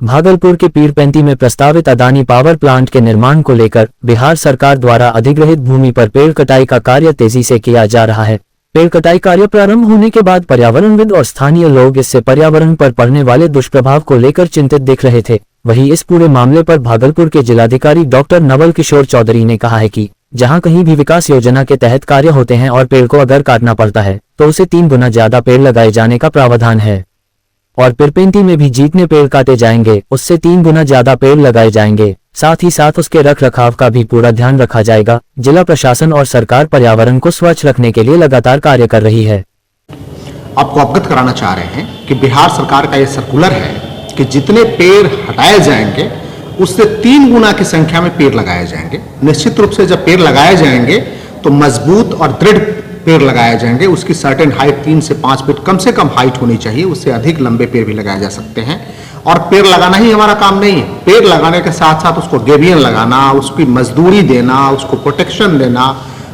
भागलपुर के पीरपेंती में प्रस्तावित अदानी पावर प्लांट के निर्माण को लेकर बिहार सरकार द्वारा अधिग्रहित भूमि पर पेड़ कटाई का कार्य तेजी से किया जा रहा है। पेड़ कटाई कार्य प्रारंभ होने के बाद पर्यावरणविद और स्थानीय लोग इससे पर्यावरण पर पड़ने वाले दुष्प्रभाव को लेकर चिंतित दिख रहे थे। वहीं इस पूरे मामले पर भागलपुर के जिलाधिकारी डॉक्टर नवल किशोर चौधरी ने कहा है कि जहां कहीं भी विकास योजना के तहत कार्य होते हैं और पेड़ को अगर काटना पड़ता है तो उसे 3 गुना ज्यादा पेड़ लगाए जाने का प्रावधान है और पीरपेंती में भी जितने पेड़ काटे जाएंगे उससे 3 गुना ज्यादा पेड़ लगाए जाएंगे। साथ ही साथ उसके रख रखाव का भी पूरा ध्यान रखा जाएगा। जिला प्रशासन और सरकार पर्यावरण को स्वच्छ रखने के लिए लगातार कार्य कर रही है। आपको अवगत कराना चाह रहे हैं कि बिहार सरकार का यह सर्कुलर है कि जितने पेड़ हटाए जाएंगे उससे 3 गुना की संख्या में पेड़ लगाए जाएंगे। निश्चित रूप से जब पेड़ लगाए जाएंगे तो मजबूत और दृढ़ पेड़ लगाए जाएंगे। उसकी सर्टेन हाइट 3 से 5 फीट कम से कम हाइट होनी चाहिए। उससे अधिक लंबे पेड़ भी लगाए जा सकते हैं। और पेड़ लगाना ही हमारा काम नहीं है, पेड़ लगाने के साथ साथ उसको गेबियन लगाना, उसकी मजदूरी देना, उसको प्रोटेक्शन देना,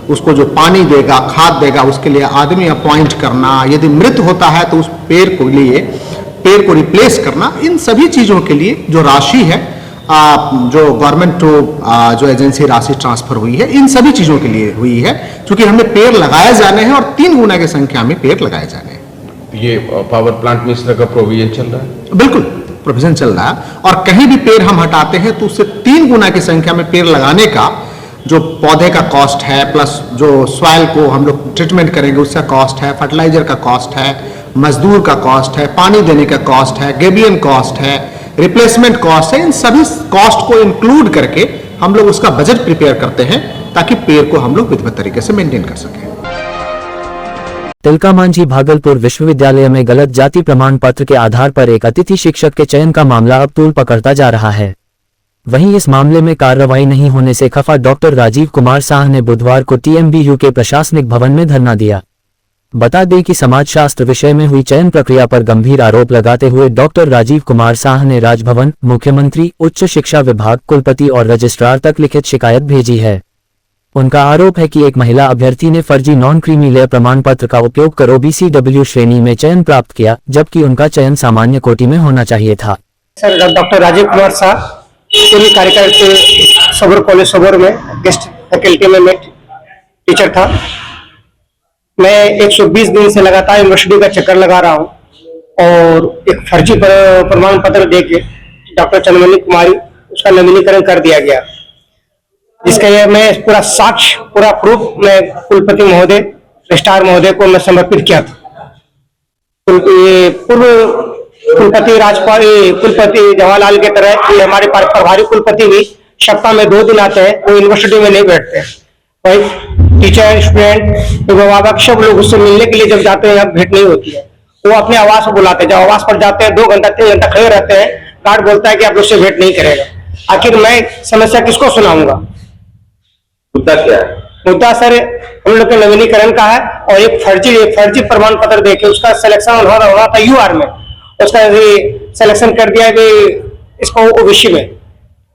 उसको जो पानी देगा, खाद देगा, उसके लिए आदमी अपॉइंट करना, यदि मृत होता है तो उस पेड़ को रिप्लेस करना, इन सभी चीजों के लिए जो राशि है जो गवर्नमेंट टू जो एजेंसी राशि ट्रांसफर हुई है, इन सभी चीजों के लिए हुई है, क्योंकि हमें पेड़ लगाए जाने हैं और 3 गुना की संख्या में पेड़ लगाए जाने हैं। ये पावर प्लांट में इस तरह का प्रोविजन चल रहा है? बिल्कुल प्रोविजन चल रहा है। और कहीं भी पेड़ हम हटाते हैं तो उससे 3 गुना की संख्या में पेड़ लगाने का जो पौधे का कॉस्ट है, प्लस जो सॉइल को हम लोग ट्रीटमेंट करेंगे उसका कॉस्ट है, फर्टिलाइजर का कॉस्ट है, मजदूर का कॉस्ट है, पानी देने का कॉस्ट है, गेबियन कॉस्ट है, रिप्लेसमेंट कॉस्ट है, इन सभी कॉस्ट को इंक्लूड करके हम लोग उसका बजट प्रिपेयर करते हैं ताकि पेड़ को हम लोग विधिवत तरीके से मेंटेन कर सकें। तिलकामांझी भागलपुर विश्वविद्यालय में गलत जाति प्रमाण पत्र के आधार पर एक अतिथि शिक्षक के चयन का मामला अब तूल पकड़ता जा रहा है। वहीं इस मामले में कार्रवाई नहीं होने से खफा डॉक्टर राजीव कुमार साह ने बुधवार को TMBU के प्रशासनिक भवन में धरना दिया। बता दें कि समाजशास्त्र विषय में हुई चयन प्रक्रिया पर गंभीर आरोप लगाते हुए डॉक्टर राजीव कुमार साह ने राजभवन, मुख्यमंत्री, उच्च शिक्षा विभाग, कुलपति और रजिस्ट्रार तक लिखित शिकायत भेजी है। उनका आरोप है कि एक महिला अभ्यर्थी ने फर्जी नॉन क्रीमी लेयर प्रमाण पत्र का उपयोग कर OBCW श्रेणी में चयन प्राप्त किया, जबकि उनका चयन सामान्य कोटि में होना चाहिए था। सर, डॉक्टर राजीव कुमार साह पूर्व कार्यकाल के सबौर कॉलेज सबौर में गेस्ट फैकल्टी में मैं टीचर था। मैं 120 दिन से लगातार यूनिवर्सिटी का चक्कर लगा रहा हूं और एक फर्जी प्रमाण पत्र देके डॉक्टर चंद्रमणि कुमारी उसका नवीनीकरण कर दिया गया, जिसका ये मैं पूरा साक्ष्य, पूरा प्रूफ मैं कुलपति महोदय, रजिस्ट्रार महोदय को मैं समर्पित किया था। पूर्व कुलपति कुलपति जवाहरलाल की तरह ये हमारे प्रभारी कुलपति भी सप्ताह में 2 दिन आते हैं। वो यूनिवर्सिटी में नहीं बैठते। वही टीचर, स्टूडेंट, अभिभावक सब लोग उससे मिलने के लिए जब जाते हैं, यहाँ भेंट नहीं होती है। वो अपने आवास पर बुलाते हैं। जब आवास पर जाते हैं 2 घंटा 3 घंटा खड़े रहते हैं, गार्ड बोलता है कि आप उससे भेंट नहीं करेगा। आखिर मैं समस्या किसको सुनाऊंगा? मुद्दा क्या है? मुद्दा सर हम लोग के नवीनीकरण का है और एक फर्जी प्रमाण पत्र देके उसका सिलेक्शन होना था UR में, उसका सिलेक्शन कर दिया कि इसको OBC में।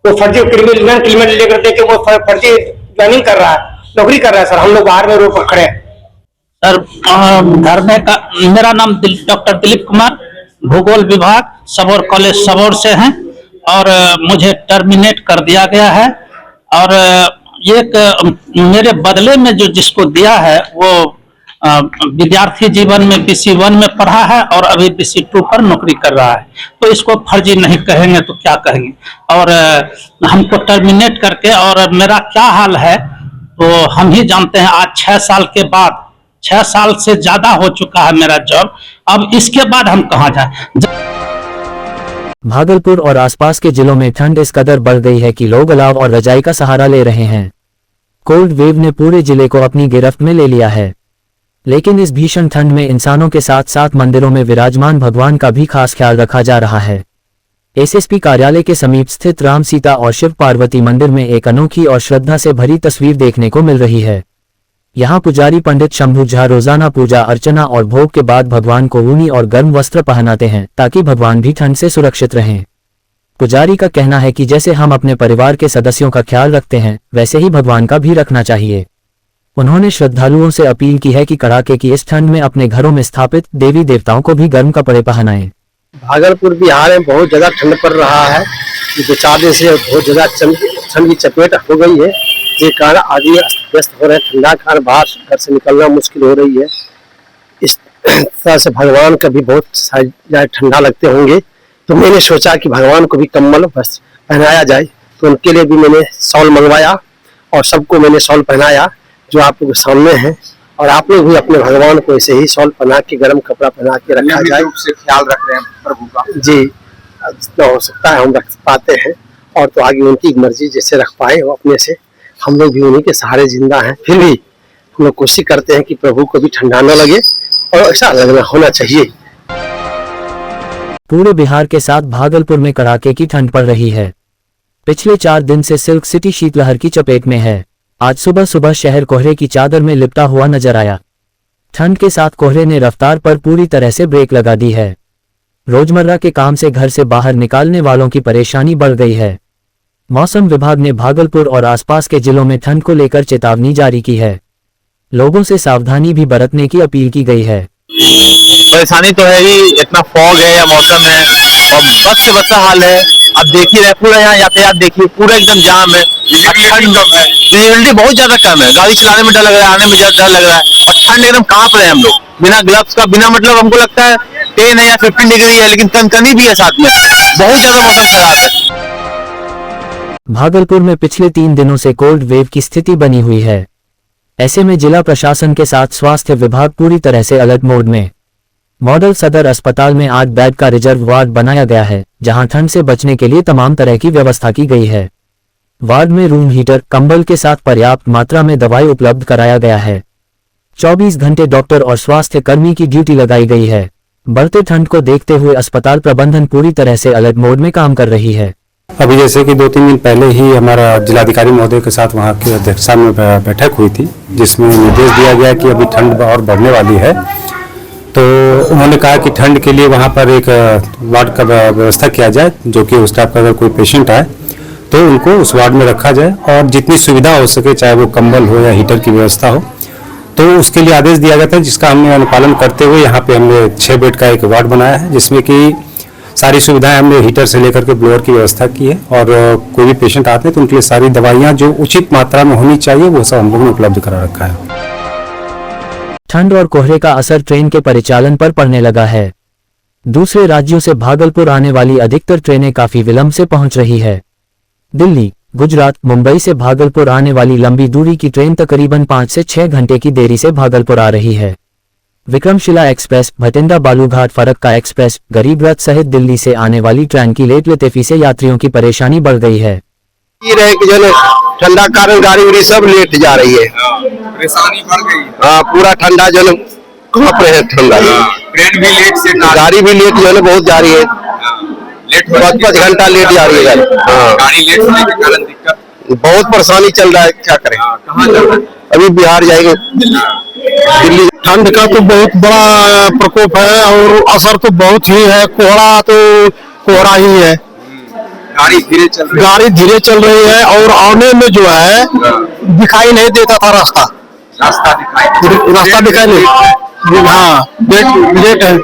वो फर्जी क्रिमिनल लेकर देके वो फर्जी ज्वाइनिंग कर रहा है, नौकरी कर रहा है। सर हम लोग बाहर में रोड पर खड़े हैं। सर घर में मेरा नाम डॉक्टर दिलीप कुमार, भूगोल विभाग, सबौर कॉलेज सबौर से हैं और मुझे टर्मिनेट कर दिया गया है। और एक मेरे बदले में जो जिसको दिया है वो विद्यार्थी जीवन में BC1 में पढ़ा है और अभी BC2 पर नौकरी कर रहा है, तो इसको फर्जी नहीं कहेंगे तो क्या कहेंगे? और हमको टर्मिनेट करके, और मेरा क्या हाल है तो हम ही जानते हैं। आज 6 साल के बाद, 6 साल से ज्यादा हो चुका है मेरा जॉब। अब इसके बाद हम कहाँ जाएं? भागलपुर और आसपास के जिलों में ठंड इस कदर बढ़ गई है कि लोग अलाव और रजाई का सहारा ले रहे हैं। कोल्ड वेव ने पूरे जिले को अपनी गिरफ्त में ले लिया है। लेकिन इस भीषण ठंड में इंसानों के साथ साथ मंदिरों में विराजमान भगवान का भी खास ख्याल रखा जा रहा है। SSP कार्यालय के समीप स्थित राम सीता और शिव पार्वती मंदिर में एक अनोखी और श्रद्धा से भरी तस्वीर देखने को मिल रही है। यहाँ पुजारी पंडित शंभू झा रोजाना पूजा अर्चना और भोग के बाद भगवान को ऊनी और गर्म वस्त्र पहनाते हैं ताकि भगवान भी ठंड से सुरक्षित रहें। पुजारी का कहना है कि जैसे हम अपने परिवार के सदस्यों का ख्याल रखते हैं, वैसे ही भगवान का भी रखना चाहिए। उन्होंने श्रद्धालुओं से अपील की है कि कड़ाके की इस ठंड में अपने घरों में स्थापित देवी देवताओं को भी गर्म कपड़े पहनाएं। भागलपुर बिहार में बहुत ज्यादा ठंड पड़ रहा है। ये 2-4 दिन से बहुत ज्यादा ठंड की चपेट हो गई है। ये कारण आदमी अस्त व्यस्त हो रहे हैं। ठंडा के कारण बाहर घर से निकलना मुश्किल हो रही है। इस तरह से भगवान का भी बहुत ज्यादा ठंडा लगते होंगे, तो मैंने सोचा कि भगवान को भी कम्बल वस्त्र पहनाया जाए। तो उनके लिए भी मैंने शॉल मंगवाया और सबको मैंने शॉल पहनाया जो आप लोग के सामने है। और आप लोग भी अपने भगवान को ऐसे ही शॉल पहना के, गर्म कपड़ा पहना के रखा जाए। से ख्याल रख रहे हैं प्रभु का। जी, जितना हो सकता है हम रख पाते हैं, और तो आगे उनकी मर्जी जैसे रख पाए वो अपने से। हम लोग भी उन्हीं के सहारे जिंदा हैं। फिर भी हम लोग कोशिश करते हैं कि प्रभु को भी ठंडा न लगे, और ऐसा लगना होना चाहिए। पूरे बिहार के साथ भागलपुर में कड़ाके की ठंड पड़ रही है। पिछले 4 दिन से सिल्क सिटी शीतलहर की चपेट में है। आज सुबह सुबह शहर कोहरे की चादर में लिपटा हुआ नजर आया। ठंड के साथ कोहरे ने रफ्तार पर पूरी तरह से ब्रेक लगा दी है। रोजमर्रा के काम से घर से बाहर निकालने वालों की परेशानी बढ़ गई है। मौसम विभाग ने भागलपुर और आसपास के जिलों में ठंड को लेकर चेतावनी जारी की है। लोगों से सावधानी भी बरतने की अपील की गई है। परेशानी तो है ही, इतना फॉग है या मौसम है, और बस से बच्चा हाल है। अब देखिए रहे पूरा यहाँ यातायात देखिए, पूरा एकदम जाम है। विजिबिलिटी बहुत ज्यादा कम है। गाड़ी चलाने में डर लग रहा है, आने में डर लग रहा है, और ठंड एकदम कांप रहे हैं हम लोग बिना ग्लव्स का। बिना मतलब हमको लगता है 10 है या 15 डिग्री है, लेकिन कनकनी भी है साथ में। बहुत ज्यादा मौसम खराब है। भागलपुर में पिछले 3 दिनों से कोल्ड वेव की स्थिति बनी हुई है। ऐसे में जिला प्रशासन के साथ स्वास्थ्य विभाग पूरी तरह से अलर्ट मोड में। मॉडल सदर अस्पताल में 8 बेड का रिजर्व वार्ड बनाया गया है, जहां ठंड से बचने के लिए तमाम तरह की व्यवस्था की गई है। वार्ड में रूम हीटर, कंबल के साथ पर्याप्त मात्रा में दवाई उपलब्ध कराया गया है। 24 घंटे डॉक्टर और स्वास्थ्य कर्मी की ड्यूटी लगाई गई है। बढ़ते ठंड को देखते हुए अस्पताल प्रबंधन पूरी तरह से अलर्ट मोड में काम कर रही है। अभी जैसे कि 2-3 दिन पहले ही हमारा जिलाधिकारी महोदय के साथ वहाँ की अध्यक्षता में बैठक हुई थी, जिसमें निर्देश दिया गया कि अभी ठंड और बढ़ने वाली है। तो उन्होंने कहा कि ठंड के लिए वहाँ पर एक वार्ड का व्यवस्था किया जाए, जो कि उस टाइप का अगर कोई पेशेंट आए तो उनको उस वार्ड में रखा जाए, और जितनी सुविधा हो सके, चाहे वो कंबल हो या हीटर की व्यवस्था हो, तो उसके लिए आदेश दिया गया था, जिसका हमने अनुपालन करते हुए यहाँ पे हमने 6 बेड का एक वार्ड बनाया है, जिसमें कि सारी सुविधाएं हमने हीटर से लेकर के ब्लोअर की व्यवस्था की है। और कोई भी पेशेंट आते हैं तो उनके लिए सारी दवाइयां जो उचित मात्रा में होनी चाहिए वो सब हम लोगों ने उपलब्ध करा रखा है। ठंड और कोहरे का असर ट्रेन के परिचालन पर पड़ने लगा है। दूसरे राज्यों से भागलपुर आने वाली अधिकतर ट्रेनें काफी विलंब से पहुंच रही है। दिल्ली, गुजरात, मुंबई से भागलपुर आने वाली लंबी दूरी की ट्रेन तकरीबन 5 से 6 घंटे की देरी से भागलपुर आ रही है। विक्रमशिला एक्सप्रेस, भटिंडा बालूघाट फरक्का एक्सप्रेस, गरीब रथ सहित दिल्ली से आने वाली ट्रेन की लेट लतेफी से यात्रियों की परेशानी बढ़ गई है। ठंडा कारण गाड़ी उड़ी सब लेट जा रही है। परेशानी बढ़ गई। हाँ, पूरा ठंडा जो है कांप रहे हैं। ठंडा ट्रेन भी लेट से, गाड़ी भी लेट जो है बहुत जा रही है। लेट 5-5 घंटा लेट जा रही है गाड़ी। हाँ, गाड़ी लेट होने के कारण दिक्कत, बहुत परेशानी चल रहा है। क्या करें? कहाँ जा रहे हैं? अभी बिहार जाएंगे, दिल्ली। ठंड का तो बहुत बड़ा प्रकोप है, और असर तो बहुत ही है। कोहरा तो कोहरा ही है। गाड़ी धीरे चल रही है। और आने में जो है दिखाई नहीं देता था रास्ता दिखाई नहीं। हाँ, लेट है।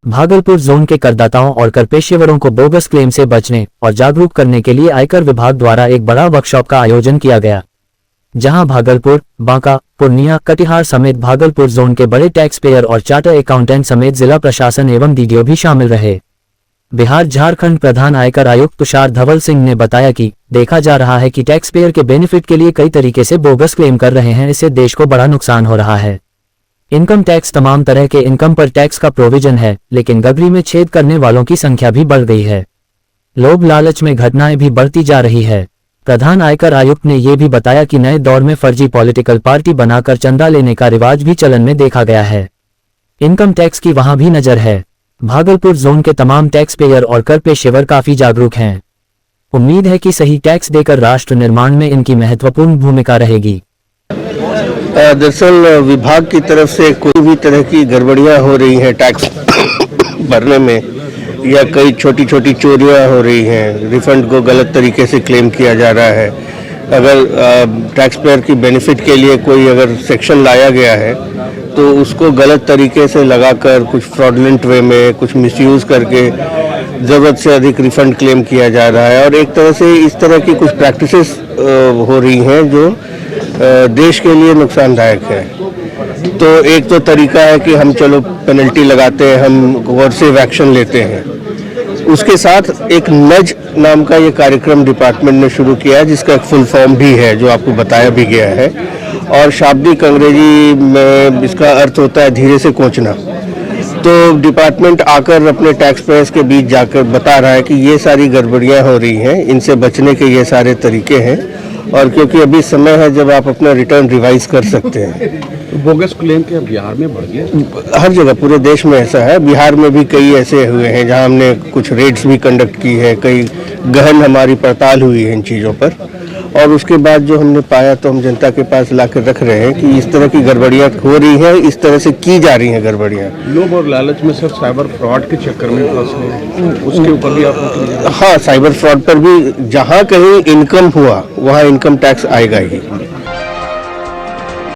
भागलपुर जोन के करदाताओं और कर पेशेवरों को बोगस क्लेम से बचने और जागरूक करने के लिए आयकर विभाग द्वारा एक बड़ा वर्कशॉप का आयोजन किया गया, जहां भागलपुर, बांका, पूर्णिया, कटिहार समेत भागलपुर जोन के बड़े टैक्स पेयर और चार्टर अकाउंटेंट समेत जिला प्रशासन एवं डीडीओ भी शामिल रहे। बिहार झारखंड प्रधान आयकर आयुक्त तुषार धवल सिंह ने बताया कि देखा जा रहा है कि टैक्स पेयर के बेनिफिट के लिए कई तरीके से बोगस क्लेम कर रहे हैं। इससे देश को बड़ा नुकसान हो रहा है। इनकम टैक्स तमाम तरह के इनकम पर टैक्स का प्रोविजन है, लेकिन गगरी में छेद करने वालों की संख्या भी बढ़ गई है। लोभ लालच में घटनाएं भी बढ़ती जा रही है। प्रधान आयकर आयुक्त ने यह भी बताया कि नए दौर में फर्जी पॉलिटिकल पार्टी बनाकर चंदा लेने का रिवाज भी चलन में देखा गया है। इनकम टैक्स की वहां भी नजर है। भागलपुर जोन के तमाम टैक्स पेयर और कर पेशेवर काफी जागरूक हैं। उम्मीद है कि सही टैक्स देकर राष्ट्र निर्माण में इनकी महत्वपूर्ण भूमिका रहेगी। दरअसल विभाग की तरफ से कोई भी तरह की गड़बड़ियां हो रही हैं टैक्स भरने में, या कई छोटी छोटी चोरियां हो रही हैं, रिफंड को गलत तरीके से क्लेम किया जा रहा है। अगर टैक्स पेयर की बेनिफिट के लिए कोई अगर सेक्शन लाया गया है तो उसको गलत तरीके से लगाकर कुछ फ्रॉडलेंट वे में कुछ मिसयूज करके ज़रूरत से अधिक रिफंड क्लेम किया जा रहा है और एक तरह से इस तरह की कुछ प्रैक्टिसेस हो रही हैं जो देश के लिए नुकसानदायक है। तो एक तो तरीका है कि हम चलो पेनल्टी लगाते हैं, हम कोर्सिव एक्शन लेते हैं। उसके साथ एक नज नाम का ये कार्यक्रम डिपार्टमेंट ने शुरू किया है जिसका एक फुल फॉर्म भी है जो आपको बताया भी गया है और शाब्दिक अंग्रेजी में इसका अर्थ होता है धीरे से कोचना। तो डिपार्टमेंट आकर अपने टैक्स पेयर्स के बीच जाकर बता रहा है कि ये सारी गड़बड़ियां हो रही हैं, इनसे बचने के ये सारे तरीके हैं और क्योंकि अभी समय है जब आप अपना रिटर्न रिवाइज कर सकते हैं। तो बोगस क्लेम क्या बिहार में बढ़ गया? हर जगह पूरे देश में ऐसा है। बिहार में भी कई ऐसे हुए हैं जहां हमने कुछ रेड्स भी कंडक्ट की है, कई गहन हमारी पड़ताल हुई है इन चीज़ों पर और उसके बाद जो हमने पाया तो हम जनता के पास लाकर रख रहे हैं कि इस तरह की गड़बड़ियां हो रही हैं, इस तरह से की जा रही हैं गड़बड़ियां। लोग और लालच में सर साइबर फ्रॉड के चक्कर में फंस गए, उसके ऊपर भी आप? हाँ, साइबर फ्रॉड पर भी जहाँ कहीं इनकम हुआ वहाँ इनकम टैक्स आएगा ही।